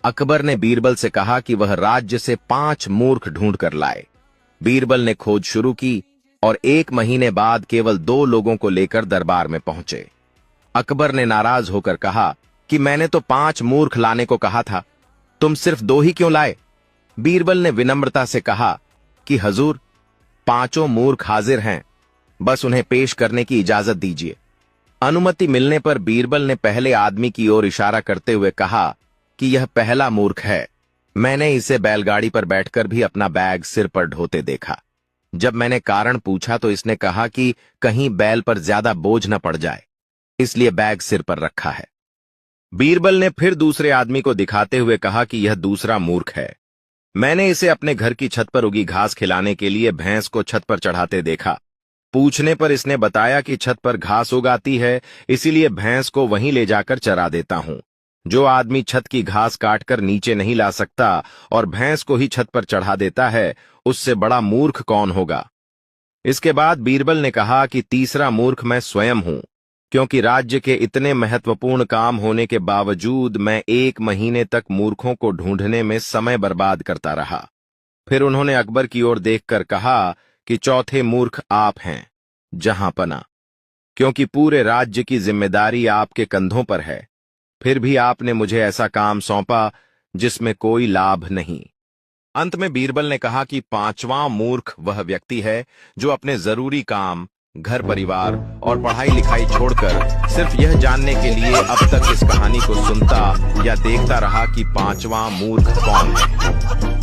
अकबर ने बीरबल से कहा कि वह राज्य से 5 मूर्ख ढूंढ कर लाए। बीरबल ने खोज शुरू की और 1 महीने बाद केवल 2 लोगों को लेकर दरबार में पहुंचे। अकबर ने नाराज होकर कहा कि मैंने तो 5 मूर्ख लाने को कहा था, तुम सिर्फ 2 ही क्यों लाए? बीरबल ने विनम्रता से कहा कि हजूर, 5 मूर्ख हाजिर हैं, बस उन्हें पेश करने की इजाजत दीजिए। अनुमति मिलने पर बीरबल ने पहले आदमी की ओर इशारा करते हुए कहा कि यह पहला मूर्ख है। मैंने इसे बैलगाड़ी पर बैठकर भी अपना बैग सिर पर ढोते देखा। जब मैंने कारण पूछा तो इसने कहा कि कहीं बैल पर ज्यादा बोझ न पड़ जाए, इसलिए बैग सिर पर रखा है। बीरबल ने फिर दूसरे आदमी को दिखाते हुए कहा कि यह दूसरा मूर्ख है। मैंने इसे अपने घर की छत पर उगी घास खिलाने के लिए भैंस को छत पर चढ़ाते देखा। पूछने पर इसने बताया कि छत पर घास उगाती है, इसीलिए भैंस को वहीं ले जाकर चरा देता हूं। जो आदमी छत की घास काटकर नीचे नहीं ला सकता और भैंस को ही छत पर चढ़ा देता है, उससे बड़ा मूर्ख कौन होगा? इसके बाद बीरबल ने कहा कि तीसरा मूर्ख मैं स्वयं हूं, क्योंकि राज्य के इतने महत्वपूर्ण काम होने के बावजूद मैं 1 महीने तक मूर्खों को ढूंढने में समय बर्बाद करता रहा। फिर उन्होंने अकबर की ओर देखकर कहा कि चौथे मूर्ख आप हैं, जहांपना, क्योंकि पूरे राज्य की जिम्मेदारी आपके कंधों पर है, फिर भी आपने मुझे ऐसा काम सौंपा जिसमें कोई लाभ नहीं। अंत में बीरबल ने कहा कि 5वां मूर्ख वह व्यक्ति है जो अपने जरूरी काम, घर परिवार और पढ़ाई लिखाई छोड़कर सिर्फ यह जानने के लिए अब तक इस कहानी को सुनता या देखता रहा कि 5वां मूर्ख कौन है।